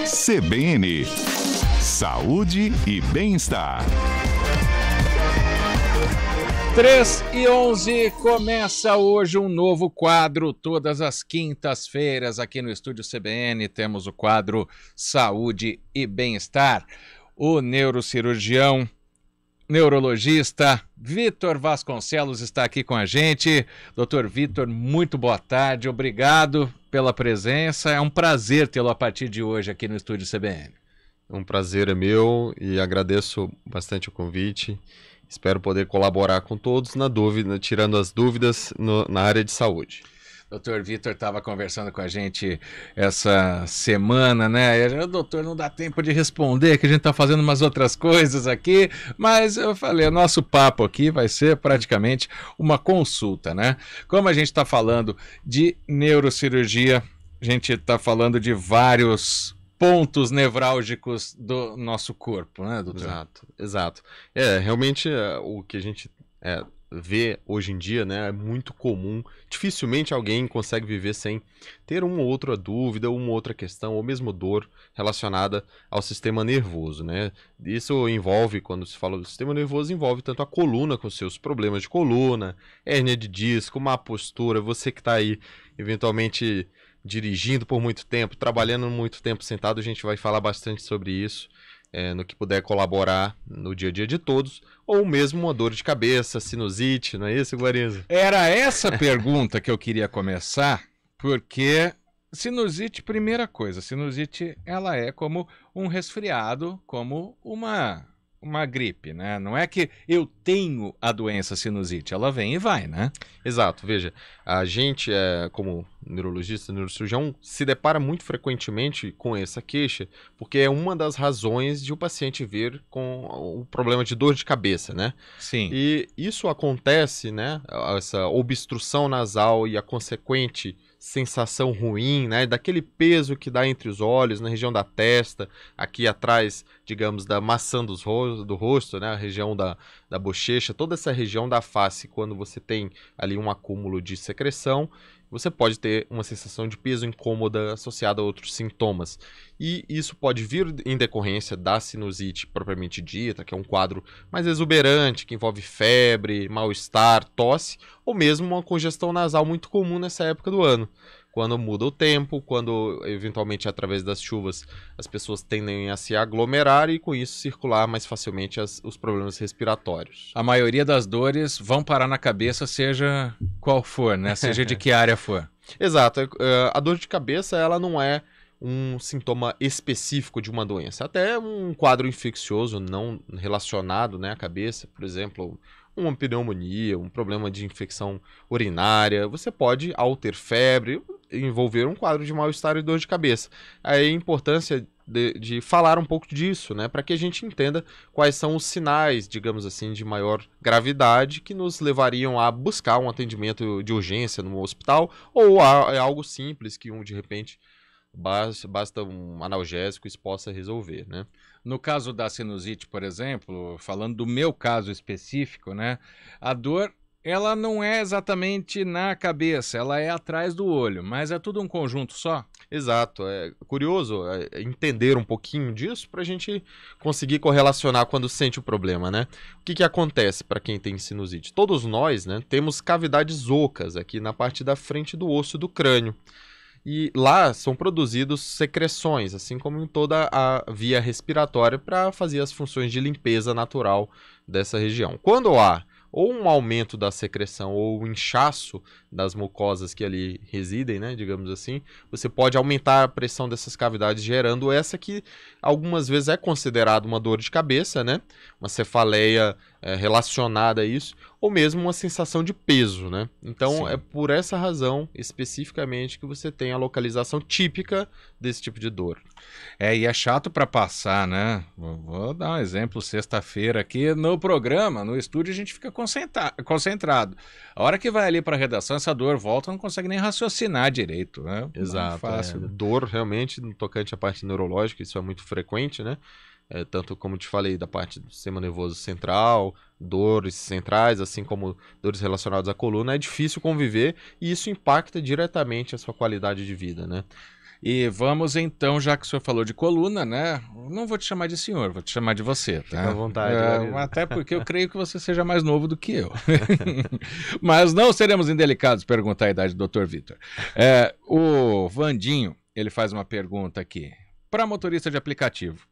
CBN, Saúde e Bem-Estar. 3h11, começa hoje um novo quadro, todas as quintas-feiras aqui no Estúdio CBN temos o quadro Saúde e Bem-Estar. O neurocirurgião, neurologista Vitor Vasconcelos está aqui com a gente. Doutor Vitor, muito boa tarde, obrigado pela presença, é um prazer tê-lo a partir de hoje aqui no Estúdio CBN. Um prazer é meu e agradeço bastante o convite. Espero poder colaborar com todos na dúvida, tirando as dúvidas na área de saúde. Doutor Vitor estava conversando com a gente essa semana, né? Doutor, não dá tempo de responder, que a gente está fazendo umas outras coisas aqui, mas eu falei, o nosso papo aqui vai ser praticamente uma consulta, né? Como a gente está falando de neurocirurgia, a gente está falando de vários pontos nevrálgicos do nosso corpo, né, doutor? Exato. Realmente o que a gente vê hoje em dia, né, é muito comum. Dificilmente alguém consegue viver sem ter uma ou outra dúvida, uma outra questão, ou mesmo dor relacionada ao sistema nervoso, né? Isso envolve, quando se fala do sistema nervoso, envolve tanto a coluna com seus problemas de coluna, hérnia de disco, má postura, você que está aí eventualmente dirigindo por muito tempo, trabalhando muito tempo sentado, a gente vai falar bastante sobre isso, no que puder colaborar no dia a dia de todos, ou mesmo uma dor de cabeça, sinusite, não é isso, Guariza? Era essa pergunta que eu queria começar, porque sinusite, primeira coisa, sinusite ela é como um resfriado, como uma gripe, né? Não é que eu tenho a doença sinusite, ela vem e vai, né? Exato, veja, a gente, como neurologista, neurocirurgião, se depara muito frequentemente com essa queixa, porque é uma das razões de o paciente vir com o problema de dor de cabeça, né? Sim. E isso acontece, né? Essa obstrução nasal e a consequente sensação ruim, né, daquele peso que dá entre os olhos, na região da testa, aqui atrás, digamos, da maçã do rosto, né, a região da bochecha, toda essa região da face, quando você tem ali um acúmulo de secreção, você pode ter uma sensação de peso incômoda associada a outros sintomas. E isso pode vir em decorrência da sinusite propriamente dita, que é um quadro mais exuberante, que envolve febre, mal-estar, tosse, ou mesmo uma congestão nasal muito comum nessa época do ano. Quando muda o tempo, quando eventualmente através das chuvas as pessoas tendem a se aglomerar e com isso circular mais facilmente os problemas respiratórios. A maioria das dores vão parar na cabeça, seja qual for, né? Seja de que área for. Exato. A dor de cabeça ela não é um sintoma específico de uma doença. Até um quadro infeccioso não relacionado, né, à cabeça, por exemplo, uma pneumonia, um problema de infecção urinária, você pode, ao ter febre, envolver um quadro de mal-estar e dor de cabeça. Aí a importância de falar um pouco disso, né, para que a gente entenda quais são os sinais, digamos assim, de maior gravidade que nos levariam a buscar um atendimento de urgência no hospital ou algo simples que de repente basta um analgésico isso possa resolver, né? No caso da sinusite, por exemplo, falando do meu caso específico, né, a dor ela não é exatamente na cabeça, ela é atrás do olho, mas é tudo um conjunto só? Exato, é curioso entender um pouquinho disso para a gente conseguir correlacionar quando sente o problema, né? O que acontece para quem tem sinusite? Todos nós, né, temos cavidades ocas aqui na parte da frente do osso do crânio. E lá são produzidos secreções, assim como em toda a via respiratória, para fazer as funções de limpeza natural dessa região. Quando há ou um aumento da secreção ou um inchaço das mucosas que ali residem, né, digamos assim, você pode aumentar a pressão dessas cavidades, gerando essa que algumas vezes é considerada uma dor de cabeça, né, uma cefaleia relacionada a isso, ou mesmo uma sensação de peso, né? Então Sim. é por essa razão, especificamente, que você tem a localização típica desse tipo de dor. E é chato para passar, né? Vou dar um exemplo, sexta-feira aqui no programa, no estúdio, a gente fica concentrado. A hora que vai ali para a redação, essa dor volta, não consegue nem raciocinar direito, né? Exato. Não é fácil. Dor, realmente, no tocante à parte neurológica, isso é muito frequente, né? Tanto como te falei, da parte do sistema nervoso central, dores centrais, assim como dores relacionadas à coluna, é difícil conviver e isso impacta diretamente a sua qualidade de vida, né? E vamos então, já que o senhor falou de coluna, né? Não vou te chamar de senhor, vou te chamar de você, tá? Fica à vontade. Até porque eu creio que você seja mais novo do que eu. Mas não seremos indelicados perguntar a idade do Dr. Vitor. O Vandinho, ele faz uma pergunta aqui. Para motorista de aplicativo,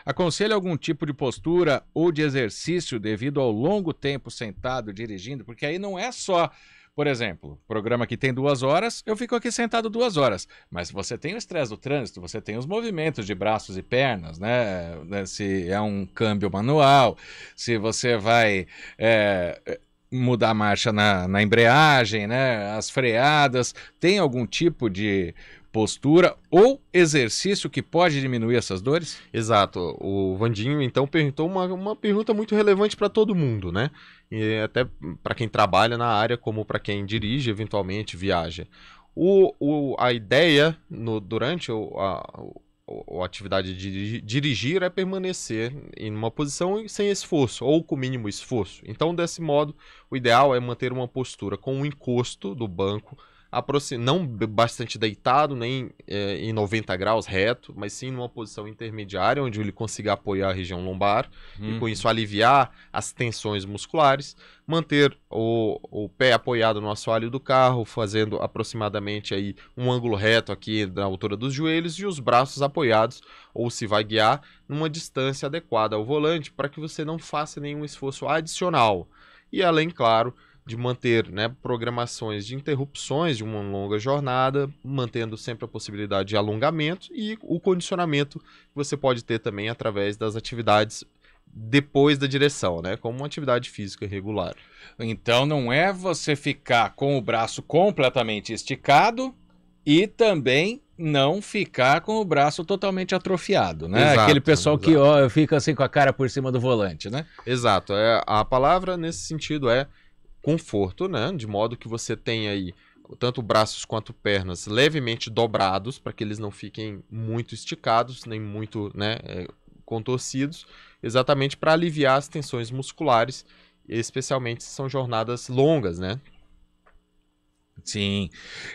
aconselha algum tipo de postura ou de exercício devido ao longo tempo sentado dirigindo? Porque aí não é só, por exemplo, programa que tem 2 horas, eu fico aqui sentado 2 horas. Mas você tem o estresse do trânsito, você tem os movimentos de braços e pernas, né? Se é um câmbio manual, se você vai mudar a marcha na embreagem, né? As freadas, tem algum tipo de postura ou exercício que pode diminuir essas dores? Exato. O Vandinho, então, perguntou uma pergunta muito relevante para todo mundo, né? E até para quem trabalha na área, como para quem dirige, eventualmente, viaja. A ideia, durante a atividade de dirigir, é permanecer em uma posição sem esforço, ou com mínimo esforço. Então, desse modo, o ideal é manter uma postura com o encosto do banco, não bastante deitado, nem em 90 graus reto, mas sim numa posição intermediária, onde ele consiga apoiar a região lombar e com isso aliviar as tensões musculares, manter o pé apoiado no assoalho do carro, fazendo aproximadamente aí um ângulo reto aqui na altura dos joelhos e os braços apoiados, ou se vai guiar, numa distância adequada ao volante, para que você não faça nenhum esforço adicional. E além, claro, de manter, né, programações de interrupções de uma longa jornada, mantendo sempre a possibilidade de alongamento e o condicionamento que você pode ter também através das atividades depois da direção, né, como uma atividade física regular. Então não é você ficar com o braço completamente esticado e também não ficar com o braço totalmente atrofiado, né? Exato, Aquele pessoal exato. que fica assim com a cara por cima do volante, né? Exato. A palavra nesse sentido é conforto, né? De modo que você tenha aí tanto braços quanto pernas levemente dobrados, para que eles não fiquem muito esticados, nem muito, né, contorcidos, exatamente para aliviar as tensões musculares, especialmente se são jornadas longas, né? Sim.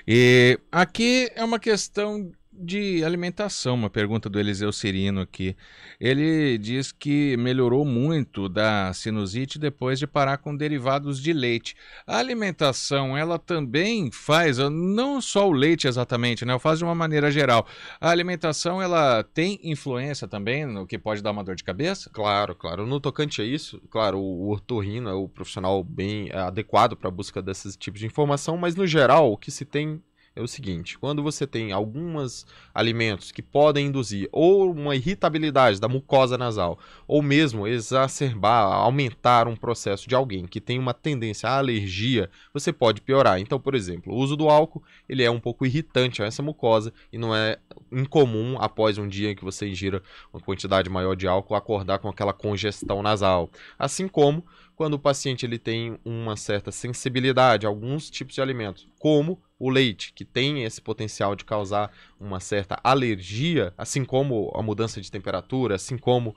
E aqui é uma questão de alimentação, uma pergunta do Eliseu Cirino aqui. Ele diz que melhorou muito da sinusite depois de parar com derivados de leite. A alimentação, ela também faz, não só o leite exatamente, né? Faz de uma maneira geral. A alimentação, ela tem influência também no que pode dar uma dor de cabeça? Claro, claro. No tocante a isso, claro, o otorrino é o profissional bem adequado para a busca desses tipos de informação, mas no geral o que se tem é o seguinte: quando você tem alguns alimentos que podem induzir ou uma irritabilidade da mucosa nasal, ou mesmo exacerbar, aumentar um processo de alguém que tem uma tendência à alergia, você pode piorar. Então, por exemplo, o uso do álcool, ele é um pouco irritante a essa mucosa e não é incomum, após um dia em que você ingira uma quantidade maior de álcool, acordar com aquela congestão nasal. Assim como quando o paciente ele tem uma certa sensibilidade a alguns tipos de alimentos, como o leite, que tem esse potencial de causar uma certa alergia, assim como a mudança de temperatura, assim como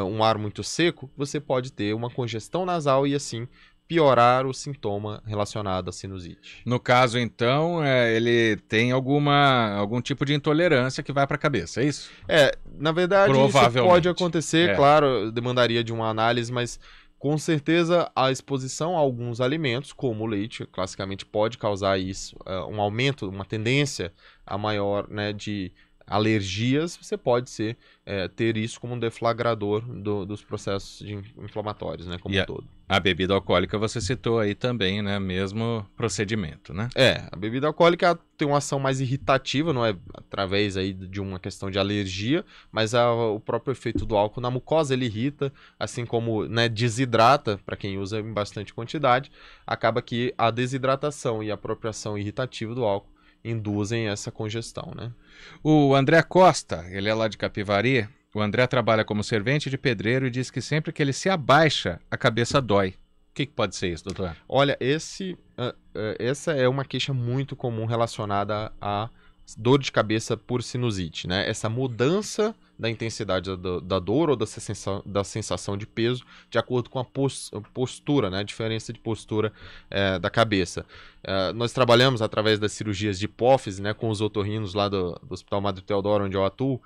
um ar muito seco, você pode ter uma congestão nasal e assim piorar o sintoma relacionado à sinusite. No caso, então, ele tem algum tipo de intolerância que vai para a cabeça, é isso? Na verdade, isso Provavelmente. pode acontecer, claro, demandaria de uma análise, mas com certeza a exposição a alguns alimentos, como o leite, classicamente pode causar isso, um aumento, uma tendência a maior, né, de alergias. Você pode ter isso como um deflagrador dos processos inflamatórios, né, como um todo. A bebida alcoólica você citou aí também, né, mesmo procedimento, né? A bebida alcoólica tem uma ação mais irritativa, não é através aí de uma questão de alergia, mas o próprio efeito do álcool na mucosa, ele irrita, assim como, né, desidrata, para quem usa em bastante quantidade, acaba que a desidratação e a própria ação irritativa do álcool induzem essa congestão, né? O André Costa, ele é lá de Capivari. O André trabalha como servente de pedreiro e diz que sempre que ele se abaixa, a cabeça dói. O que pode ser isso, doutor? Olha, essa é uma queixa muito comum relacionada a dor de cabeça por sinusite, né? Essa mudança da intensidade da dor ou da sensação de peso de acordo com a postura, né? A diferença de postura da cabeça. Nós trabalhamos através das cirurgias de hipófise, né? Com os otorrinos lá do Hospital Madre Teodoro, onde eu atuo,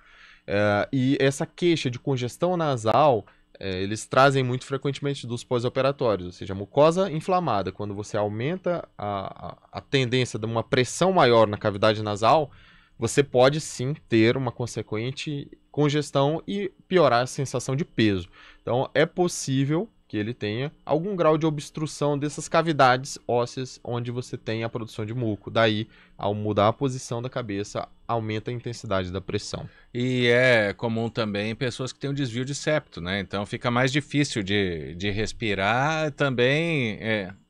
e essa queixa de congestão nasal, eles trazem muito frequentemente dos pós-operatórios, ou seja, a mucosa inflamada. Quando você aumenta a tendência de uma pressão maior na cavidade nasal, você pode sim ter uma consequente congestão e piorar a sensação de peso. Então é possível que ele tenha algum grau de obstrução dessas cavidades ósseas onde você tem a produção de muco. Daí, ao mudar a posição da cabeça, aumenta a intensidade da pressão. E é comum também pessoas que têm um desvio de septo, né? Então fica mais difícil de respirar, também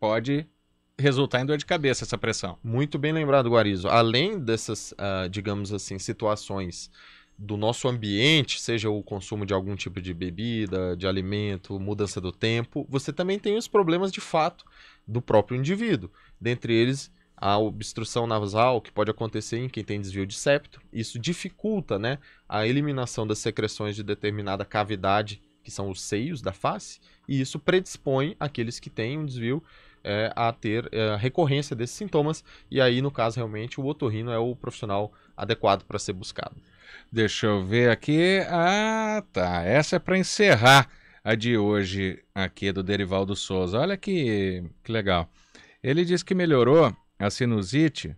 pode resultar em dor de cabeça essa pressão. Muito bem lembrado, Guarizo. Além dessas, digamos assim, situações do nosso ambiente, seja o consumo de algum tipo de bebida, de alimento, mudança do tempo, você também tem os problemas de fato do próprio indivíduo. Dentre eles, a obstrução nasal, que pode acontecer em quem tem desvio de septo. Isso dificulta, né, a eliminação das secreções de determinada cavidade, que são os seios da face, e isso predispõe aqueles que têm um desvio a ter recorrência desses sintomas, e aí, no caso, realmente, o otorrino é o profissional adequado para ser buscado. Deixa eu ver aqui. Ah, tá. Essa é para encerrar a de hoje aqui do Derivaldo Souza. Olha que legal. Ele disse que melhorou a sinusite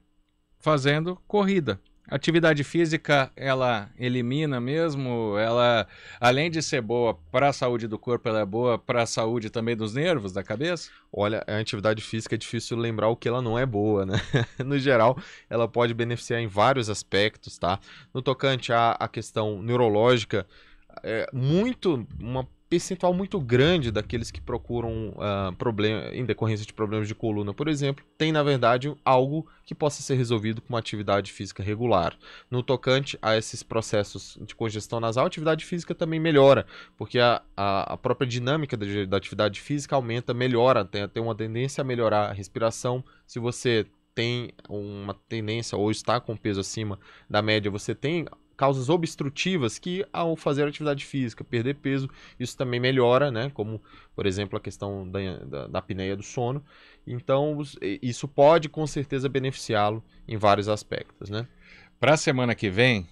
fazendo corrida. Atividade física, ela elimina mesmo, ela, além de ser boa para a saúde do corpo, ela é boa para a saúde também dos nervos, da cabeça? Olha, a atividade física é difícil lembrar o que ela não é boa, né? No geral, ela pode beneficiar em vários aspectos, tá? No tocante à questão neurológica, uma percentual muito grande daqueles que procuram em decorrência de problemas de coluna, por exemplo, tem, na verdade, algo que possa ser resolvido com uma atividade física regular. No tocante a esses processos de congestão nasal, a atividade física também melhora, porque a própria dinâmica da atividade física aumenta, melhora, tem uma tendência a melhorar a respiração. Se você tem uma tendência ou está com peso acima da média, você tem causas obstrutivas que, ao fazer atividade física, perder peso, isso também melhora, né? Como, por exemplo, a questão da apneia do sono. Então, isso pode, com certeza, beneficiá-lo em vários aspectos, né? Para a semana que vem,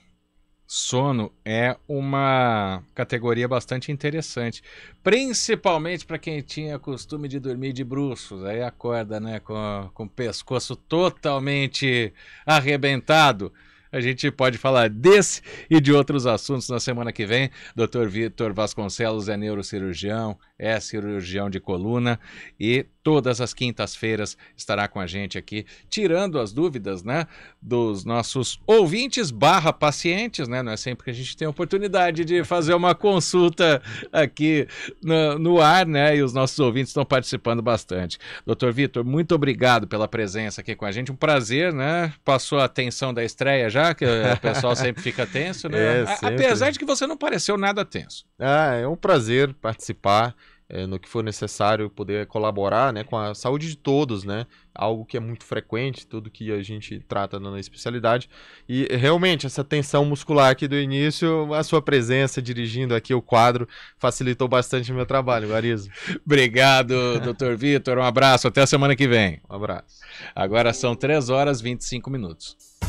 sono é uma categoria bastante interessante, principalmente para quem tinha costume de dormir de bruços, aí acorda, né, com o pescoço totalmente arrebentado. A gente pode falar desse e de outros assuntos na semana que vem. Dr. Vitor Vasconcelos é neurocirurgião, é cirurgião de coluna e todas as quintas-feiras estará com a gente aqui, tirando as dúvidas, né, dos nossos ouvintes / pacientes, né? Não é sempre que a gente tem a oportunidade de fazer uma consulta aqui no ar, né? E os nossos ouvintes estão participando bastante. Dr. Vitor, muito obrigado pela presença aqui com a gente. Um prazer, né? Passou a tensão da estreia já, que o pessoal sempre fica tenso, né? Apesar de que você não pareceu nada tenso. É um prazer participar. No que for necessário, poder colaborar, né, com a saúde de todos, né, algo que é muito frequente, tudo que a gente trata na especialidade, e realmente essa tensão muscular aqui do início, a sua presença dirigindo aqui o quadro facilitou bastante o meu trabalho, Guarizo. Obrigado, Dr. Vitor, um abraço, até a semana que vem. Um abraço. Agora são 3h25.